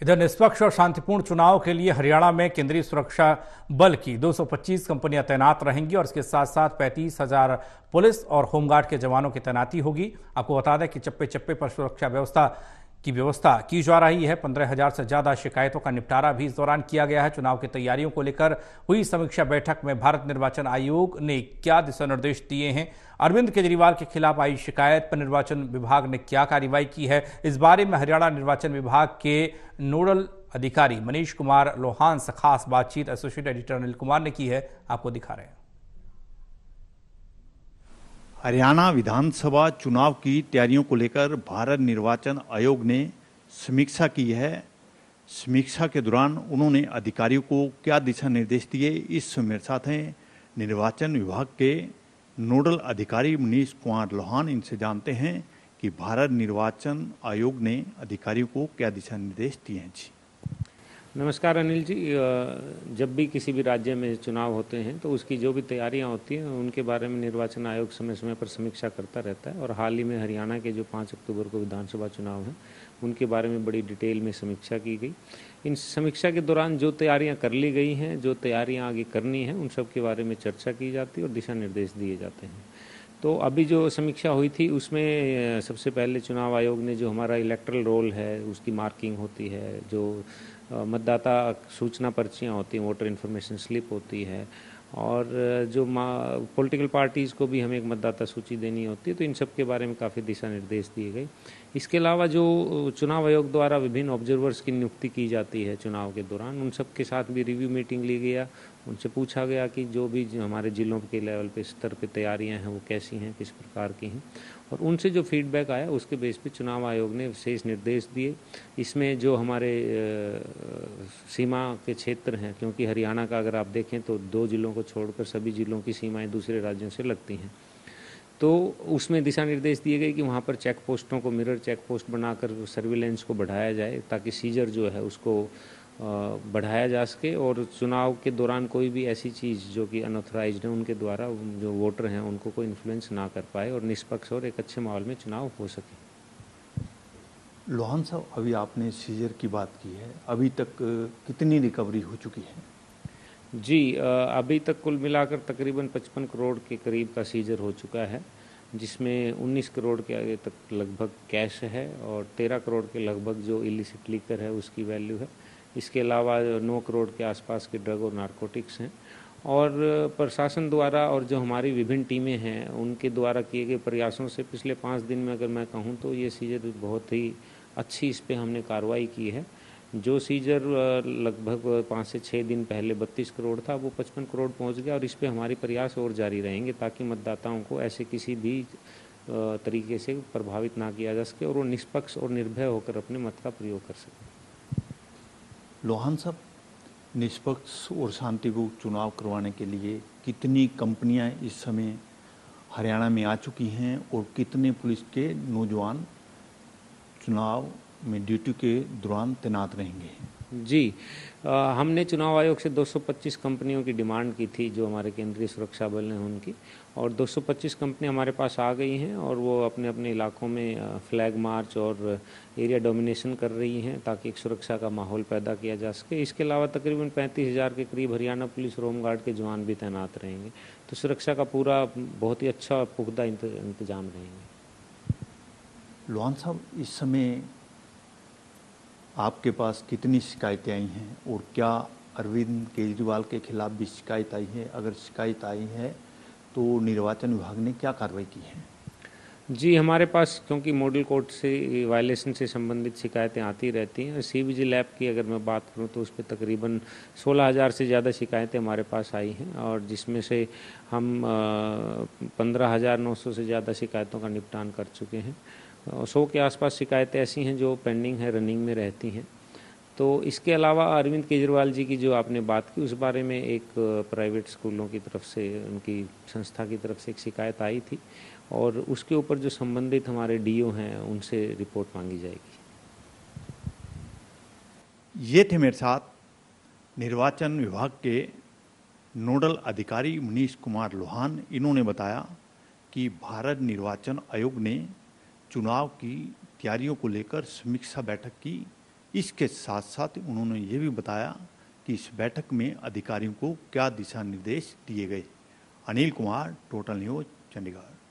इधर निष्पक्ष और शांतिपूर्ण चुनाव के लिए हरियाणा में केंद्रीय सुरक्षा बल की 225 कंपनियां तैनात रहेंगी और इसके साथ साथ 35,000 पुलिस और होमगार्ड के जवानों की तैनाती होगी। आपको बता दें कि चप्पे चप्पे पर सुरक्षा व्यवस्था की जा रही है। 15,000 से ज्यादा शिकायतों का निपटारा भी इस दौरान किया गया है। चुनाव की तैयारियों को लेकर हुई समीक्षा बैठक में भारत निर्वाचन आयोग ने क्या दिशा निर्देश दिए हैं, अरविंद केजरीवाल के खिलाफ आई शिकायत पर निर्वाचन विभाग ने क्या कार्रवाई की है, इस बारे में हरियाणा निर्वाचन विभाग के नोडल अधिकारी मनीष कुमार लोहान से खास बातचीत एसोसिएट एडिटर अनिल कुमार ने की है। आपको दिखा रहे हैं। हरियाणा विधानसभा चुनाव की तैयारियों को लेकर भारत निर्वाचन आयोग ने समीक्षा की है। समीक्षा के दौरान उन्होंने अधिकारियों को क्या दिशा निर्देश दिए, इस मेरे साथ हैं निर्वाचन विभाग के नोडल अधिकारी मनीष कुमार लोहान। इनसे जानते हैं कि भारत निर्वाचन आयोग ने अधिकारियों को क्या दिशा निर्देश दिए हैं। जी नमस्कार अनिल जी। जब भी किसी भी राज्य में चुनाव होते हैं तो उसकी जो भी तैयारियां होती हैं उनके बारे में निर्वाचन आयोग समय समय पर समीक्षा करता रहता है और हाल ही में हरियाणा के जो 5 अक्टूबर को विधानसभा चुनाव हैं उनके बारे में बड़ी डिटेल में समीक्षा की गई। इन समीक्षा के दौरान जो तैयारियाँ कर ली गई हैं, जो तैयारियाँ आगे करनी हैं, उन सब के बारे में चर्चा की जाती है और दिशा निर्देश दिए जाते हैं। तो अभी जो समीक्षा हुई थी उसमें सबसे पहले चुनाव आयोग ने जो हमारा इलेक्ट्रल रोल है उसकी मार्किंग होती है, जो मतदाता सूचना पर्चियाँ होती हैं, वोटर इन्फॉर्मेशन स्लिप होती है, और जो पॉलिटिकल पार्टीज़ को भी हमें एक मतदाता सूची देनी होती है, तो इन सब के बारे में काफ़ी दिशा निर्देश दिए गए। इसके अलावा जो चुनाव आयोग द्वारा विभिन्न ऑब्जर्वर्स की नियुक्ति की जाती है चुनाव के दौरान, उन सब के साथ भी रिव्यू मीटिंग ली गया। उनसे पूछा गया कि जो भी हमारे ज़िलों के लेवल पे स्तर पे तैयारियां हैं वो कैसी हैं, किस प्रकार की हैं, और उनसे जो फीडबैक आया उसके बेस पे चुनाव आयोग ने विशेष निर्देश दिए। इसमें जो हमारे सीमा के क्षेत्र हैं, क्योंकि हरियाणा का अगर आप देखें तो 2 जिलों को छोड़कर सभी जिलों की सीमाएं दूसरे राज्यों से लगती हैं, तो उसमें दिशा निर्देश दिए गए कि वहाँ पर चेक पोस्टों को मिरर चेक पोस्ट बनाकर सर्विलेंस को बढ़ाया जाए ताकि सीजर जो है उसको बढ़ाया जा सके और चुनाव के दौरान कोई भी ऐसी चीज़ जो कि अनऑथराइज्ड है उनके द्वारा जो वोटर हैं उनको कोई इन्फ्लुएंस ना कर पाए और निष्पक्ष और एक अच्छे माहौल में चुनाव हो सके। लोहान साहब, अभी आपने सीजर की बात की है, अभी तक कितनी रिकवरी हो चुकी है? जी, अभी तक कुल मिलाकर तकरीबन 55 करोड़ के करीब का सीजर हो चुका है, जिसमें 19 करोड़ के आगे तक लगभग कैश है और 13 करोड़ के लगभग जो इलिसिट लीकर है उसकी वैल्यू है। इसके अलावा 9 करोड़ के आसपास के ड्रग और नारकोटिक्स हैं, और प्रशासन द्वारा और जो हमारी विभिन्न टीमें हैं उनके द्वारा किए गए प्रयासों से पिछले 5 दिन में अगर मैं कहूँ तो ये सीजर बहुत ही अच्छी इस पर हमने कार्रवाई की है। जो सीजर लगभग 5 से 6 दिन पहले 32 करोड़ था वो 55 करोड़ पहुंच गया, और इस पे हमारे प्रयास और जारी रहेंगे ताकि मतदाताओं को ऐसे किसी भी तरीके से प्रभावित ना किया जा सके और वो निष्पक्ष और निर्भय होकर अपने मत का प्रयोग कर सकें। लोहान साहब, निष्पक्ष और शांतिपूर्ण चुनाव करवाने के लिए कितनी कंपनियां इस समय हरियाणा में आ चुकी हैं और कितने पुलिस के नौजवान चुनाव में ड्यूटी के दौरान तैनात रहेंगे? जी, हमने चुनाव आयोग से 225 कंपनियों की डिमांड की थी जो हमारे केंद्रीय सुरक्षा बल ने उनकी, और 225 कंपनियां हमारे पास आ गई हैं और वो अपने अपने इलाकों में फ्लैग मार्च और एरिया डोमिनेशन कर रही हैं ताकि एक सुरक्षा का माहौल पैदा किया जा सके। इसके अलावा तकरीबन 35,000 के करीब हरियाणा पुलिस और होमगार्ड के जवान भी तैनात रहेंगे, तो सुरक्षा का पूरा बहुत ही अच्छा पुख्ता इंतजाम रहेंगे। लोहान साहब, इस समय आपके पास कितनी शिकायतें आई हैं और क्या अरविंद केजरीवाल के खिलाफ भी शिकायत आई है? अगर शिकायत आई है तो निर्वाचन विभाग ने क्या कार्रवाई की है? जी, हमारे पास क्योंकि मॉडल कोड से वायलेशन से संबंधित शिकायतें आती रहती हैं, CVG लैब की अगर मैं बात करूं तो उस पर तकरीबन 16,000 से ज़्यादा शिकायतें हमारे पास आई हैं, और जिसमें से हम 15,900 से ज़्यादा शिकायतों का निपटान कर चुके हैं। 100 के आसपास शिकायतें ऐसी हैं जो पेंडिंग है, रनिंग में रहती हैं। तो इसके अलावा अरविंद केजरीवाल जी की जो आपने बात की उस बारे में एक प्राइवेट स्कूलों की तरफ से, उनकी संस्था की तरफ से एक शिकायत आई थी, और उसके ऊपर जो संबंधित हमारे DO हैं उनसे रिपोर्ट मांगी जाएगी। ये थे मेरे साथ निर्वाचन विभाग के नोडल अधिकारी मनीष कुमार लोहान। इन्होंने बताया कि भारत निर्वाचन आयोग ने चुनाव की तैयारियों को लेकर समीक्षा बैठक की, इसके साथ साथ उन्होंने ये भी बताया कि इस बैठक में अधिकारियों को क्या दिशा निर्देश दिए गए। Anil Kumar, total news, Chandigarh.